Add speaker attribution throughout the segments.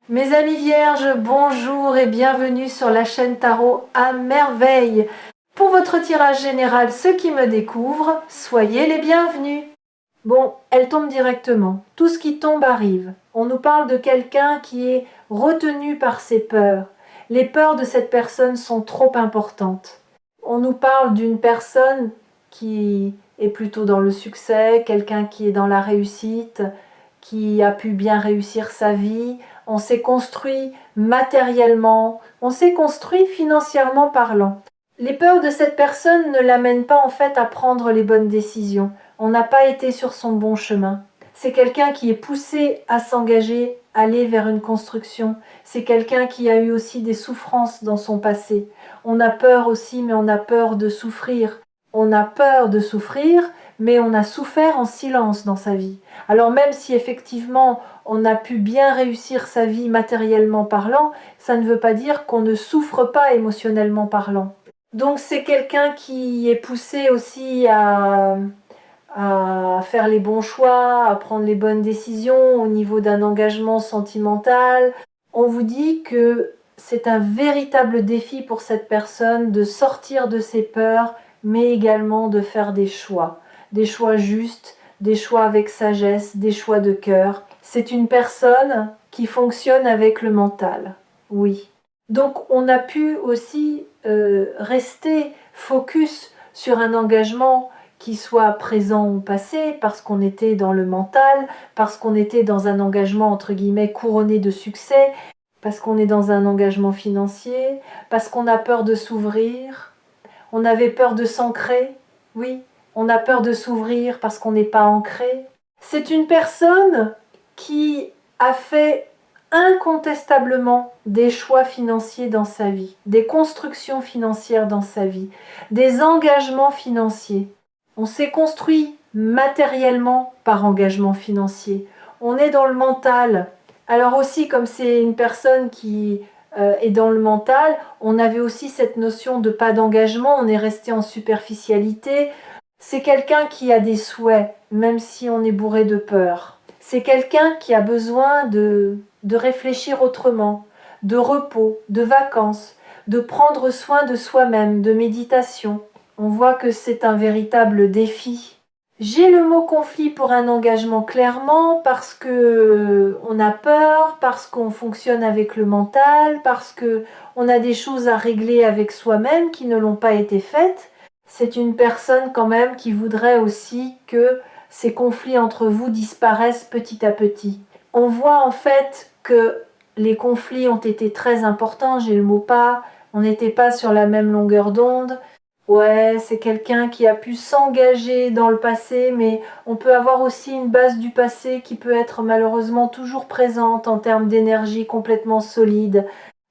Speaker 1: Mes amis vierges, bonjour et bienvenue sur la chaîne Tarot à merveille. Pour votre tirage général, ceux qui me découvrent, soyez les bienvenus. Bon, elle tombe directement. Tout ce qui tombe arrive. On nous parle de quelqu'un qui est retenu par ses peurs. Les peurs de cette personne sont trop importantes. On nous parle d'une personne qui est plutôt dans le succès, quelqu'un qui est dans la réussite, qui a pu bien réussir sa vie. On s'est construit matériellement, on s'est construit financièrement parlant. Les peurs de cette personne ne l'amènent pas en fait à prendre les bonnes décisions. On n'a pas été sur son bon chemin. C'est quelqu'un qui est poussé à s'engager, aller vers une construction. C'est quelqu'un qui a eu aussi des souffrances dans son passé. On a peur aussi, mais on a peur de souffrir. On a peur de souffrir, mais on a souffert en silence dans sa vie. Alors même si effectivement on a pu bien réussir sa vie matériellement parlant, ça ne veut pas dire qu'on ne souffre pas émotionnellement parlant. Donc c'est quelqu'un qui est poussé aussi à faire les bons choix, à prendre les bonnes décisions au niveau d'un engagement sentimental. On vous dit que c'est un véritable défi pour cette personne de sortir de ses peurs, mais également de faire des choix justes, des choix avec sagesse, des choix de cœur. C'est une personne qui fonctionne avec le mental, oui. Donc on a pu aussi rester focus sur un engagement qui soit présent au passé, parce qu'on était dans le mental, parce qu'on était dans un engagement entre guillemets couronné de succès, parce qu'on est dans un engagement financier, parce qu'on a peur de s'ouvrir, on avait peur de s'ancrer, oui, on a peur de s'ouvrir parce qu'on n'est pas ancré. C'est une personne qui a fait incontestablement des choix financiers dans sa vie, des constructions financières dans sa vie, des engagements financiers. On s'est construit matériellement par engagement financier. On est dans le mental. Alors aussi, comme c'est une personne qui est dans le mental, on avait aussi cette notion de pas d'engagement, on est resté en superficialité. C'est quelqu'un qui a des souhaits, même si on est bourré de peur. C'est quelqu'un qui a besoin de réfléchir autrement, de repos, de vacances, de prendre soin de soi-même, de méditation. On voit que c'est un véritable défi. J'ai le mot conflit pour un engagement clairement parce que on a peur, parce qu'on fonctionne avec le mental, parce que on a des choses à régler avec soi-même qui ne l'ont pas été faites. C'est une personne quand même qui voudrait aussi que ces conflits entre vous disparaissent petit à petit. On voit en fait que les conflits ont été très importants, j'ai le mot pas, on n'était pas sur la même longueur d'onde. Ouais, c'est quelqu'un qui a pu s'engager dans le passé, mais on peut avoir aussi une base du passé qui peut être malheureusement toujours présente en termes d'énergie complètement solide.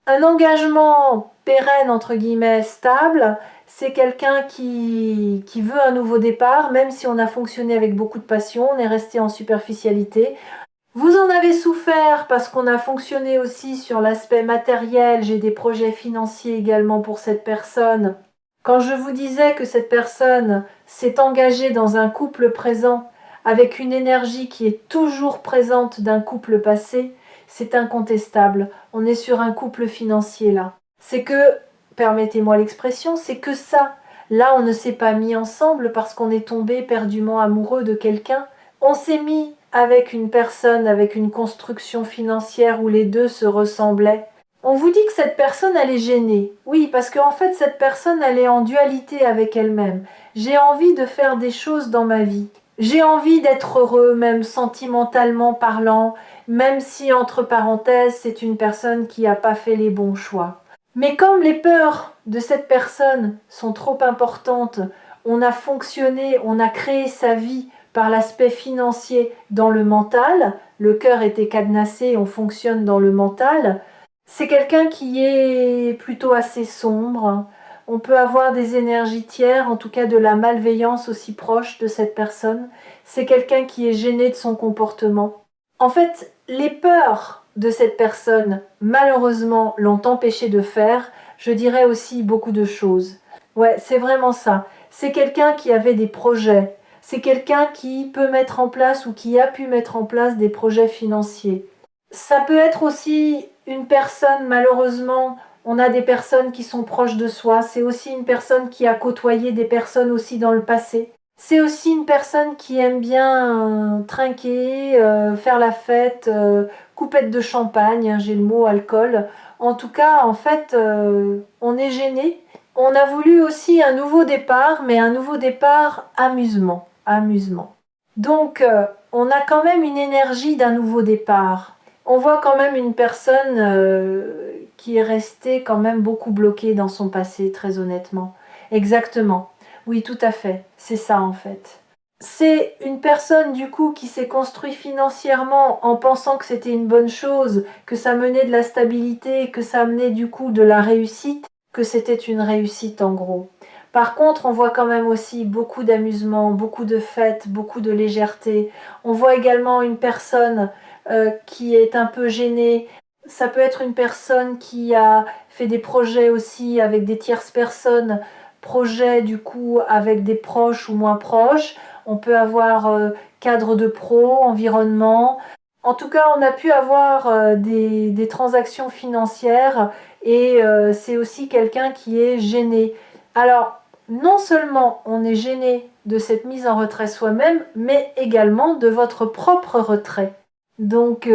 Speaker 1: Un engagement pérenne, entre guillemets, stable, c'est quelqu'un qui veut un nouveau départ, même si on a fonctionné avec beaucoup de passion, on est resté en superficialité. Vous en avez souffert parce qu'on a fonctionné aussi sur l'aspect matériel, j'ai des projets financiers également pour cette personne. Quand je vous disais que cette personne s'est engagée dans un couple présent avec une énergie qui est toujours présente d'un couple passé, c'est incontestable. On est sur un couple financier là. C'est que, permettez-moi l'expression, c'est que ça. Là, on ne s'est pas mis ensemble parce qu'on est tombé éperdument amoureux de quelqu'un. On s'est mis avec une personne, avec une construction financière où les deux se ressemblaient. On vous dit que cette personne, elle est gênée. Oui, parce qu'en fait, cette personne, elle est en dualité avec elle-même. J'ai envie de faire des choses dans ma vie. J'ai envie d'être heureux, même sentimentalement parlant, même si, entre parenthèses, c'est une personne qui n'a pas fait les bons choix. Mais comme les peurs de cette personne sont trop importantes, on a fonctionné, on a créé sa vie par l'aspect financier dans le mental, le cœur était cadenassé, on fonctionne dans le mental. C'est quelqu'un qui est plutôt assez sombre. On peut avoir des énergies tiers, en tout cas de la malveillance aussi proche de cette personne. C'est quelqu'un qui est gêné de son comportement. En fait, les peurs de cette personne, malheureusement, l'ont empêché de faire, je dirais aussi beaucoup de choses. Ouais, c'est vraiment ça. C'est quelqu'un qui avait des projets. C'est quelqu'un qui peut mettre en place ou qui a pu mettre en place des projets financiers. Ça peut être aussi une personne, malheureusement, on a des personnes qui sont proches de soi, c'est aussi une personne qui a côtoyé des personnes aussi dans le passé. C'est aussi une personne qui aime bien trinquer, faire la fête, coupette de champagne, hein, j'ai le mot alcool. En tout cas, en fait, on est gêné. On a voulu aussi un nouveau départ, mais un nouveau départ amusement, amusement. Donc, on a quand même une énergie d'un nouveau départ. On voit quand même une personne qui est restée quand même beaucoup bloquée dans son passé, très honnêtement. Exactement. Oui, tout à fait. C'est ça en fait. C'est une personne du coup qui s'est construite financièrement en pensant que c'était une bonne chose, que ça menait de la stabilité, que ça menait du coup de la réussite, que c'était une réussite en gros. Par contre, on voit quand même aussi beaucoup d'amusement, beaucoup de fêtes, beaucoup de légèreté. On voit également une personne qui est un peu gênée. Ça peut être une personne qui a fait des projets aussi avec des tierces personnes, projets du coup avec des proches ou moins proches. On peut avoir cadre de pro, environnement. En tout cas, on a pu avoir des transactions financières et c'est aussi quelqu'un qui est gêné. Alors, non seulement on est gêné de cette mise en retrait soi-même, mais également de votre propre retrait. Donc,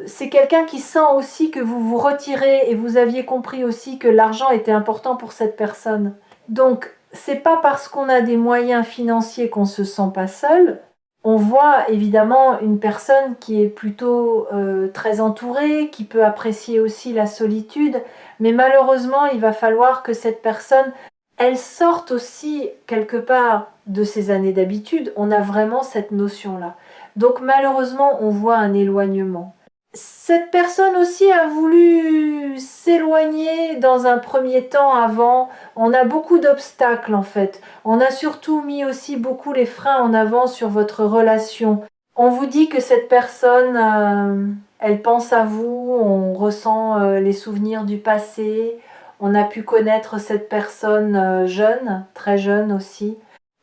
Speaker 1: c'est quelqu'un qui sent aussi que vous vous retirez et vous aviez compris aussi que l'argent était important pour cette personne. Donc, c'est pas parce qu'on a des moyens financiers qu'on se sent pas seul. On voit évidemment une personne qui est plutôt très entourée, qui peut apprécier aussi la solitude, mais malheureusement, il va falloir que cette personne, elle sorte aussi quelque part de ses années d'habitude. On a vraiment cette notion-là. Donc malheureusement, on voit un éloignement. Cette personne aussi a voulu s'éloigner dans un premier temps avant. On a beaucoup d'obstacles en fait. On a surtout mis aussi beaucoup les freins en avant sur votre relation. On vous dit que cette personne, elle pense à vous, on ressent les souvenirs du passé. On a pu connaître cette personne jeune, très jeune aussi.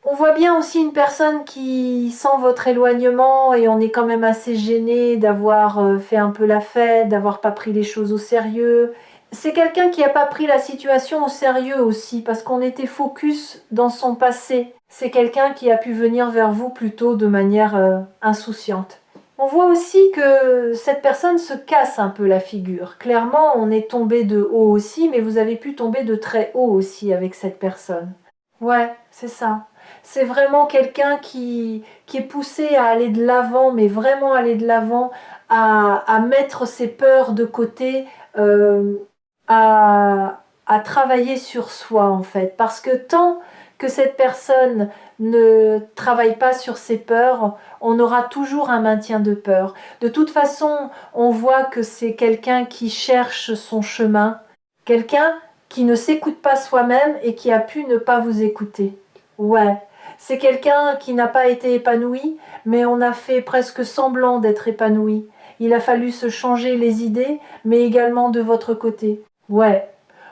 Speaker 1: On voit bien aussi une personne qui sent votre éloignement et on est quand même assez gêné d'avoir fait un peu la fête, d'avoir pas pris les choses au sérieux. C'est quelqu'un qui n'a pas pris la situation au sérieux aussi parce qu'on était focus dans son passé. C'est quelqu'un qui a pu venir vers vous plutôt de manière insouciante. On voit aussi que cette personne se casse un peu la figure. Clairement, on est tombé de haut aussi, mais vous avez pu tomber de très haut aussi avec cette personne. Ouais, c'est ça. C'est vraiment quelqu'un qui est poussé à aller de l'avant, mais vraiment aller de l'avant, à mettre ses peurs de côté, euh, à travailler sur soi en fait. Parce que tant que cette personne ne travaille pas sur ses peurs, on aura toujours un maintien de peur. De toute façon, on voit que c'est quelqu'un qui cherche son chemin, quelqu'un qui ne s'écoute pas soi-même et qui a pu ne pas vous écouter. Ouais, c'est quelqu'un qui n'a pas été épanoui, mais on a fait presque semblant d'être épanoui. Il a fallu se changer les idées, mais également de votre côté. Ouais,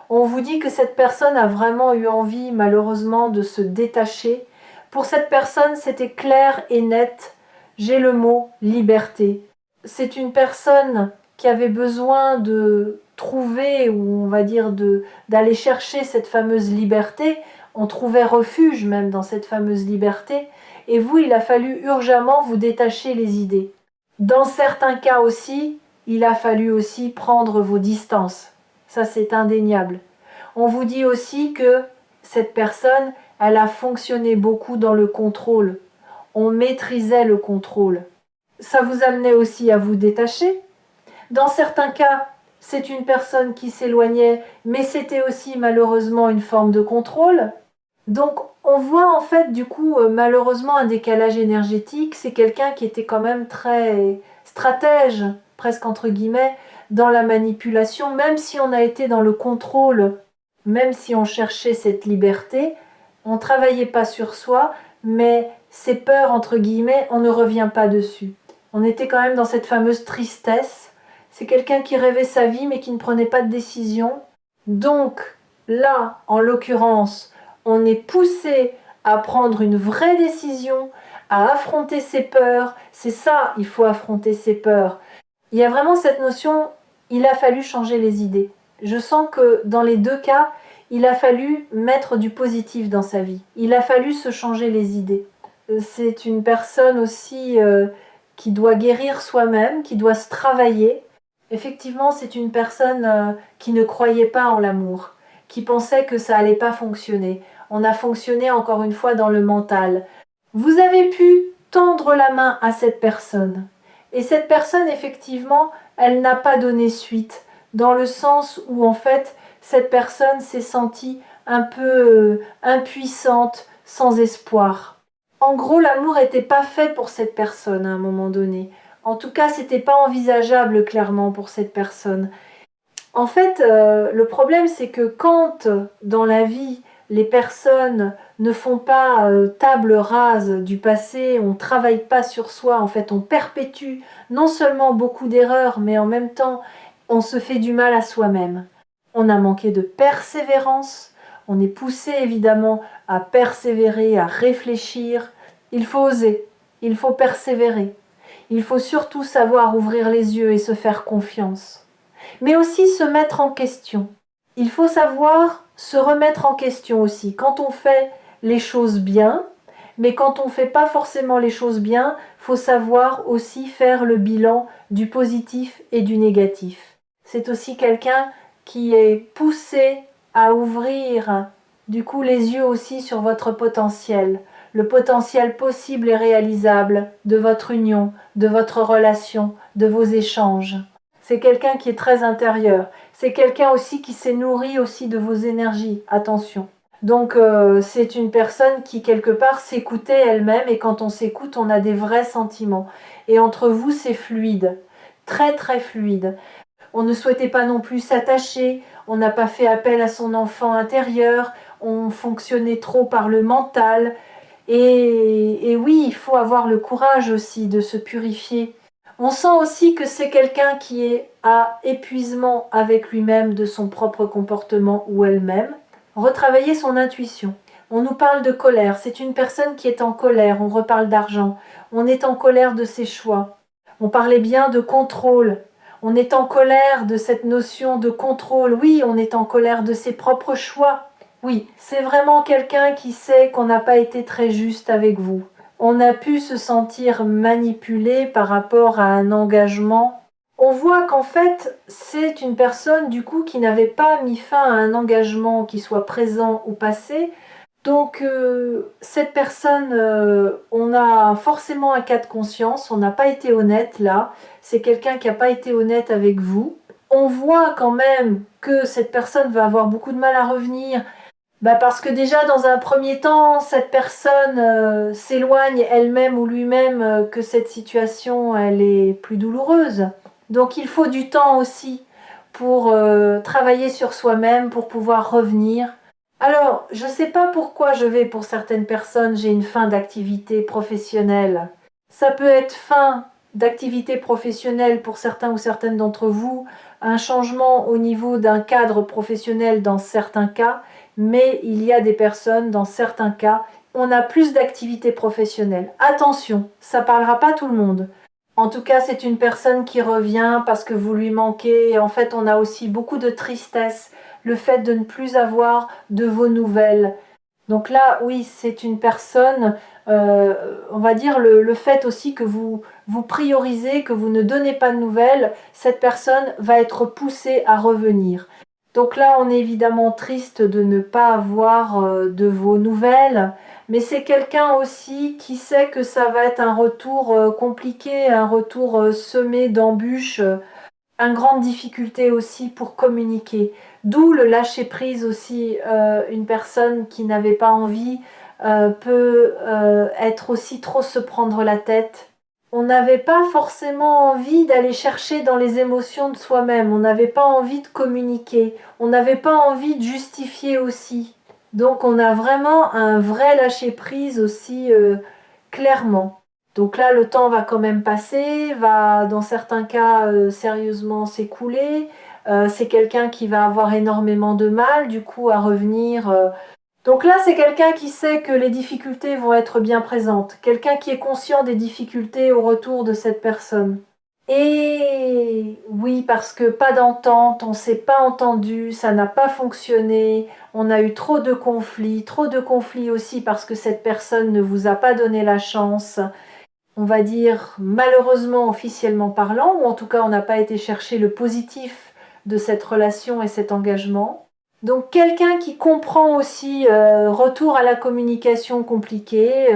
Speaker 1: on vous dit que cette personne a vraiment eu envie, malheureusement, de se détacher. Pour cette personne, c'était clair et net. J'ai le mot liberté. C'est une personne qui avait besoin de trouver, ou on va dire d'aller chercher cette fameuse liberté. On trouvait refuge même dans cette fameuse liberté. Et vous, il a fallu urgemment vous détacher les idées. Dans certains cas aussi, il a fallu aussi prendre vos distances. Ça, c'est indéniable. On vous dit aussi que cette personne, elle a fonctionné beaucoup dans le contrôle. On maîtrisait le contrôle. Ça vous amenait aussi à vous détacher. Dans certains cas, c'est une personne qui s'éloignait, mais c'était aussi malheureusement une forme de contrôle. Donc on voit en fait du coup malheureusement un décalage énergétique. C'est quelqu'un qui était quand même très stratège, presque entre guillemets, dans la manipulation, même si on a été dans le contrôle, même si on cherchait cette liberté, on ne travaillait pas sur soi, mais ces peurs entre guillemets, on ne revient pas dessus. On était quand même dans cette fameuse tristesse. C'est quelqu'un qui rêvait sa vie mais qui ne prenait pas de décision. Donc là, en l'occurrence, on est poussé à prendre une vraie décision, à affronter ses peurs. C'est ça, il faut affronter ses peurs. Il y a vraiment cette notion, il a fallu changer les idées. Je sens que dans les deux cas, il a fallu mettre du positif dans sa vie. Il a fallu se changer les idées. C'est une personne aussi qui doit guérir soi-même, qui doit se travailler. Effectivement, c'est une personne qui ne croyait pas en l'amour, qui pensait que ça allait pas fonctionner. On a fonctionné encore une fois dans le mental. Vous avez pu tendre la main à cette personne. Et cette personne, effectivement, elle n'a pas donné suite, dans le sens où, en fait, cette personne s'est sentie un peu impuissante, sans espoir. En gros, l'amour n'était pas fait pour cette personne à un moment donné. En tout cas, c'était pas envisageable clairement pour cette personne. En fait, le problème, c'est que quand dans la vie, les personnes ne font pas table rase du passé, on ne travaille pas sur soi, en fait, on perpétue non seulement beaucoup d'erreurs, mais en même temps, on se fait du mal à soi-même. On a manqué de persévérance, on est poussé évidemment à persévérer, à réfléchir. Il faut oser, il faut persévérer. Il faut surtout savoir ouvrir les yeux et se faire confiance, mais aussi se mettre en question. Il faut savoir se remettre en question aussi. Quand on fait les choses bien, mais quand on ne fait pas forcément les choses bien, il faut savoir aussi faire le bilan du positif et du négatif. C'est aussi quelqu'un qui est poussé à ouvrir du coup les yeux aussi sur votre potentiel, le potentiel possible et réalisable de votre union, de votre relation, de vos échanges. C'est quelqu'un qui est très intérieur. C'est quelqu'un aussi qui s'est nourri aussi de vos énergies. Attention. Donc c'est une personne qui quelque part s'écoutait elle-même, et quand on s'écoute, on a des vrais sentiments. Et entre vous, c'est fluide. Très très fluide. On ne souhaitait pas non plus s'attacher, on n'a pas fait appel à son enfant intérieur, on fonctionnait trop par le mental. Et oui, il faut avoir le courage aussi de se purifier. On sent aussi que c'est quelqu'un qui est à épuisement avec lui-même de son propre comportement ou elle-même. Retravailler son intuition. On nous parle de colère, c'est une personne qui est en colère, on reparle d'argent, on est en colère de ses choix. On parlait bien de contrôle, on est en colère de cette notion de contrôle, oui, on est en colère de ses propres choix. Oui, c'est vraiment quelqu'un qui sait qu'on n'a pas été très juste avec vous. On a pu se sentir manipulé par rapport à un engagement. On voit qu'en fait, c'est une personne du coup qui n'avait pas mis fin à un engagement, qui soit présent ou passé. Donc cette personne, on a forcément un cas de conscience, on n'a pas été honnête là, c'est quelqu'un qui n'a pas été honnête avec vous. On voit quand même que cette personne va avoir beaucoup de mal à revenir, parce que déjà dans un premier temps, cette personne s'éloigne elle-même ou lui-même, que cette situation elle est plus douloureuse. Donc il faut du temps aussi pour travailler sur soi-même, pour pouvoir revenir. Alors, je ne sais pas pourquoi pour certaines personnes, j'ai une fin d'activité professionnelle. Ça peut être fin d'activité professionnelle pour certains ou certaines d'entre vous, un changement au niveau d'un cadre professionnel dans certains cas, mais il y a des personnes, dans certains cas, on a plus d'activité professionnelle. Attention, ça ne parlera pas tout le monde. En tout cas, c'est une personne qui revient parce que vous lui manquez. Et en fait, on a aussi beaucoup de tristesse, le fait de ne plus avoir de vos nouvelles. Donc là, oui, c'est une personne, on va dire le fait aussi que vous priorisez, que vous ne donnez pas de nouvelles, cette personne va être poussée à revenir. Donc là, on est évidemment triste de ne pas avoir de vos nouvelles, mais c'est quelqu'un aussi qui sait que ça va être un retour compliqué, un retour semé d'embûches, une grande difficulté aussi pour communiquer. D'où le lâcher prise aussi. Une personne qui n'avait pas envie peut être aussi trop se prendre la tête. On n'avait pas forcément envie d'aller chercher dans les émotions de soi-même. On n'avait pas envie de communiquer. On n'avait pas envie de justifier aussi. Donc on a vraiment un vrai lâcher prise aussi clairement. Donc là, le temps va quand même passer, va dans certains cas sérieusement s'écouler. C'est quelqu'un qui va avoir énormément de mal du coup à revenir. Donc là, c'est quelqu'un qui sait que les difficultés vont être bien présentes. Quelqu'un qui est conscient des difficultés au retour de cette personne. Et oui, parce que pas d'entente, on s'est pas entendu, ça n'a pas fonctionné, on a eu trop de conflits aussi parce que cette personne ne vous a pas donné la chance, on va dire malheureusement officiellement parlant, ou en tout cas on n'a pas été chercher le positif de cette relation et cet engagement. Donc quelqu'un qui comprend aussi, retour à la communication compliquée,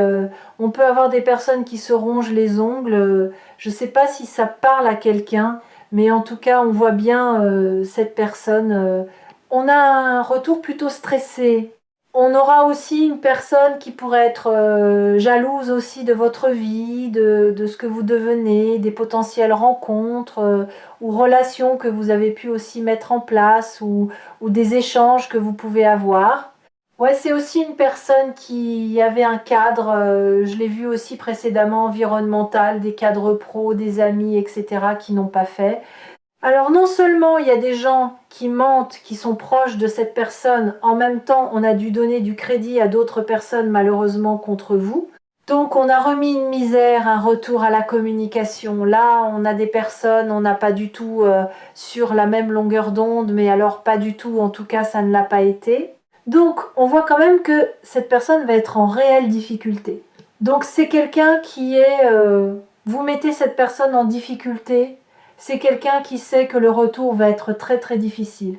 Speaker 1: on peut avoir des personnes qui se rongent les ongles, je ne sais pas si ça parle à quelqu'un, mais en tout cas on voit bien cette personne, on a un retour plutôt stressé. On aura aussi une personne qui pourrait être jalouse aussi de votre vie, de ce que vous devenez, des potentielles rencontres ou relations que vous avez pu aussi mettre en place ou des échanges que vous pouvez avoir. Ouais, c'est aussi une personne qui avait un cadre, je l'ai vu aussi précédemment, environnemental, des cadres pro, des amis, etc., qui n'ont pas fait. Alors non seulement il y a des gens qui mentent, qui sont proches de cette personne, en même temps on a dû donner du crédit à d'autres personnes malheureusement contre vous. Donc on a remis une misère, un retour à la communication. Là on a des personnes, on n'a pas du tout sur la même longueur d'onde, mais alors pas du tout, en tout cas ça ne l'a pas été. Donc on voit quand même que cette personne va être en réelle difficulté. Donc c'est quelqu'un qui est... vous mettez cette personne en difficulté, c'est quelqu'un qui sait que le retour va être très très difficile.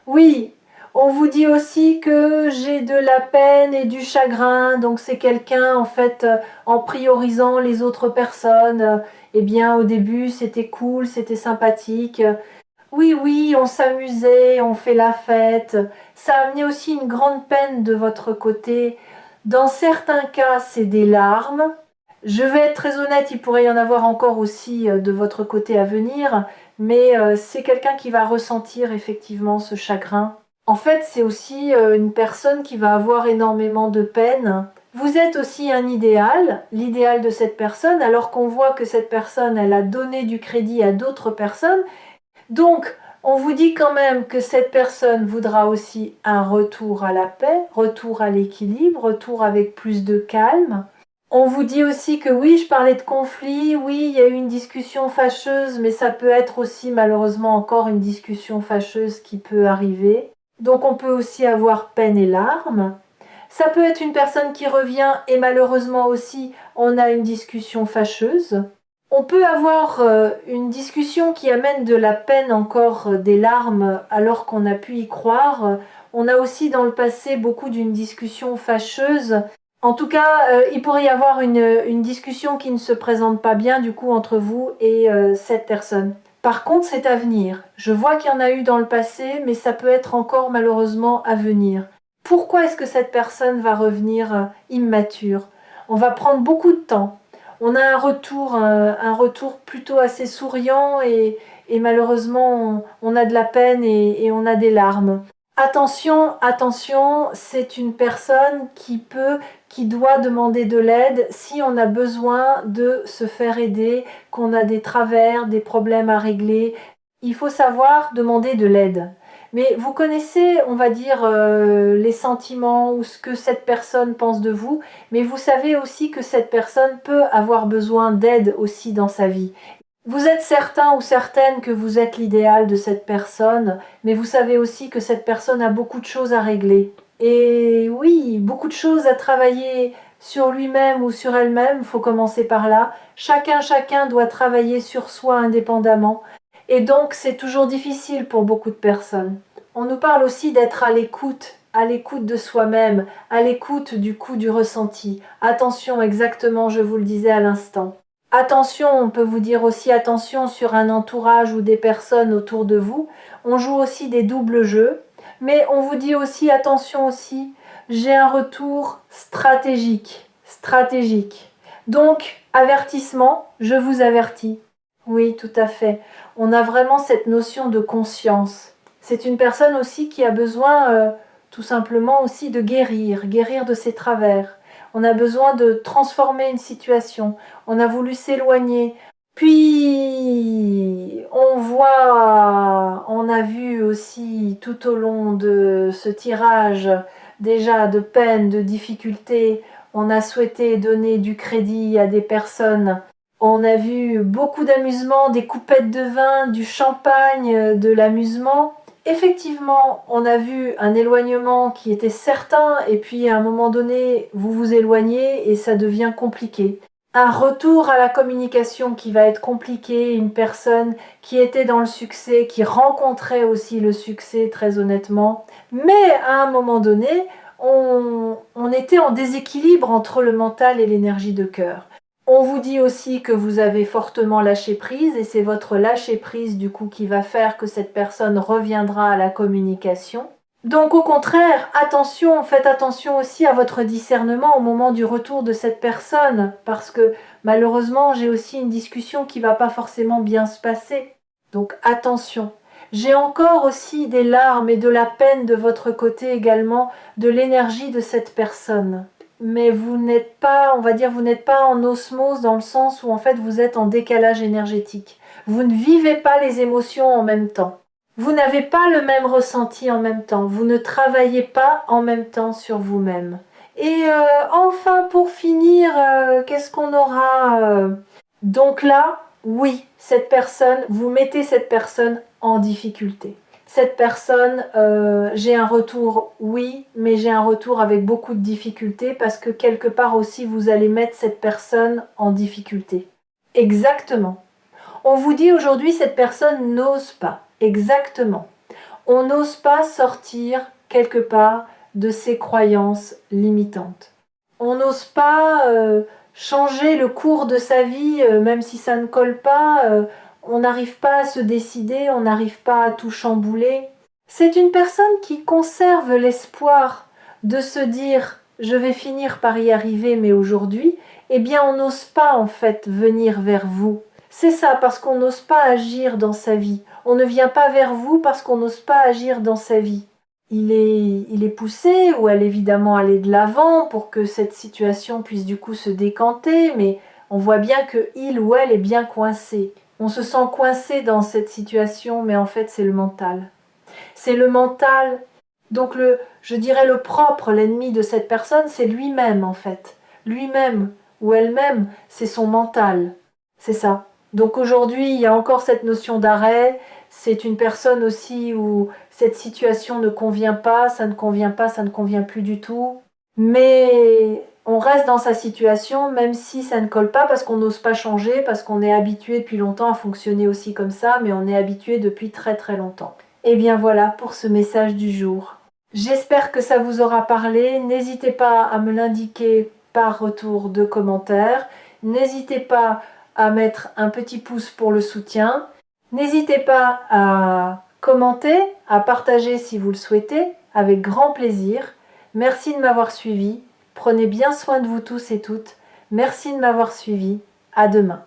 Speaker 1: Oui, on vous dit aussi que j'ai de la peine et du chagrin, donc c'est quelqu'un en fait en priorisant les autres personnes. Eh bien au début c'était cool, c'était sympathique. Oui, oui, on s'amusait, on fait la fête. Ça a amené aussi une grande peine de votre côté. Dans certains cas, c'est des larmes. Je vais être très honnête, il pourrait y en avoir encore aussi de votre côté à venir, mais c'est quelqu'un qui va ressentir effectivement ce chagrin. En fait, c'est aussi une personne qui va avoir énormément de peine. Vous êtes aussi un idéal, l'idéal de cette personne, alors qu'on voit que cette personne, elle a donné du crédit à d'autres personnes. Donc, on vous dit quand même que cette personne voudra aussi un retour à la paix, retour à l'équilibre, retour avec plus de calme. On vous dit aussi que oui, je parlais de conflit, oui, il y a eu une discussion fâcheuse, mais ça peut être aussi malheureusement encore une discussion fâcheuse qui peut arriver. Donc on peut aussi avoir peine et larmes. Ça peut être une personne qui revient et malheureusement aussi on a une discussion fâcheuse. On peut avoir une discussion qui amène de la peine encore, des larmes, alors qu'on a pu y croire. On a aussi dans le passé beaucoup d'une discussion fâcheuse. En tout cas, il pourrait y avoir une discussion qui ne se présente pas bien du coup entre vous et cette personne. Par contre, c'est à venir. Je vois qu'il y en a eu dans le passé, mais ça peut être encore malheureusement à venir. Pourquoi est-ce que cette personne va revenir immature? On va prendre beaucoup de temps. On a un retour plutôt assez souriant et malheureusement on a de la peine et on a des larmes. Attention, attention, c'est une personne qui doit demander de l'aide si on a besoin de se faire aider, qu'on a des travers, des problèmes à régler. Il faut savoir demander de l'aide. Mais vous connaissez, on va dire, les sentiments ou ce que cette personne pense de vous, mais vous savez aussi que cette personne peut avoir besoin d'aide aussi dans sa vie. Vous êtes certain ou certaine que vous êtes l'idéal de cette personne, mais vous savez aussi que cette personne a beaucoup de choses à régler. Et oui, beaucoup de choses à travailler sur lui-même ou sur elle-même, il faut commencer par là. Chacun doit travailler sur soi indépendamment. Et donc, c'est toujours difficile pour beaucoup de personnes. On nous parle aussi d'être à l'écoute de soi-même, à l'écoute du coup du ressenti. Attention, exactement, je vous le disais à l'instant. Attention, on peut vous dire aussi attention sur un entourage ou des personnes autour de vous. On joue aussi des doubles jeux, mais on vous dit aussi attention aussi, j'ai un retour stratégique, stratégique. Donc, avertissement, je vous avertis. Oui, tout à fait. On a vraiment cette notion de conscience. C'est une personne aussi qui a besoin tout simplement aussi de guérir, guérir de ses travers. On a besoin de transformer une situation. On a voulu s'éloigner. Puis, on a vu aussi tout au long de ce tirage déjà de peine, de difficultés, on a souhaité donner du crédit à des personnes On a vu beaucoup d'amusement, des coupettes de vin, du champagne, de l'amusement. Effectivement, on a vu un éloignement qui était certain et puis à un moment donné, vous vous éloignez et ça devient compliqué. Un retour à la communication qui va être compliqué, une personne qui était dans le succès, qui rencontrait aussi le succès très honnêtement, mais à un moment donné, on était en déséquilibre entre le mental et l'énergie de cœur. On vous dit aussi que vous avez fortement lâché prise et c'est votre lâcher prise du coup qui va faire que cette personne reviendra à la communication. Donc au contraire, attention, faites attention aussi à votre discernement au moment du retour de cette personne parce que malheureusement j'ai aussi une discussion qui va pas forcément bien se passer. Donc attention. J'ai encore aussi des larmes et de la peine de votre côté également, de l'énergie de cette personne. Mais vous n'êtes pas, on va dire, vous n'êtes pas en osmose dans le sens où en fait vous êtes en décalage énergétique. Vous ne vivez pas les émotions en même temps. Vous n'avez pas le même ressenti en même temps. Vous ne travaillez pas en même temps sur vous-même. Et enfin, pour finir, qu'est-ce qu'on aura Donc là, oui, cette personne, vous mettez cette personne en difficulté. Cette personne, j'ai un retour, oui, mais j'ai un retour avec beaucoup de difficultés parce que quelque part aussi, vous allez mettre cette personne en difficulté. Exactement. On vous dit aujourd'hui, cette personne n'ose pas. Exactement. On n'ose pas sortir quelque part de ses croyances limitantes. On n'ose pas changer le cours de sa vie, même si ça ne colle pas. On n'arrive pas à se décider, on n'arrive pas à tout chambouler. C'est une personne qui conserve l'espoir de se dire je vais finir par y arriver, mais aujourd'hui, eh bien on n'ose pas en fait venir vers vous. C'est ça, parce qu'on n'ose pas agir dans sa vie. On ne vient pas vers vous parce qu'on n'ose pas agir dans sa vie. Il est poussé ou elle évidemment aller de l'avant pour que cette situation puisse du coup se décanter, mais on voit bien que il ou elle est bien coincé. On se sent coincé dans cette situation, mais en fait c'est le mental. C'est le mental. Donc je dirais le propre, l'ennemi de cette personne, c'est lui-même en fait. Lui-même ou elle-même, c'est son mental. C'est ça. Donc aujourd'hui, il y a encore cette notion d'arrêt. C'est une personne aussi où cette situation ne convient pas, ça ne convient pas, ça ne convient plus du tout. Mais on reste dans sa situation, même si ça ne colle pas, parce qu'on n'ose pas changer, parce qu'on est habitué depuis longtemps à fonctionner aussi comme ça, mais on est habitué depuis très très longtemps. Et bien voilà pour ce message du jour. J'espère que ça vous aura parlé. N'hésitez pas à me l'indiquer par retour de commentaires. N'hésitez pas à mettre un petit pouce pour le soutien. N'hésitez pas à commenter, à partager si vous le souhaitez, avec grand plaisir. Merci de m'avoir suivi. Prenez bien soin de vous tous et toutes. Merci de m'avoir suivi. À demain.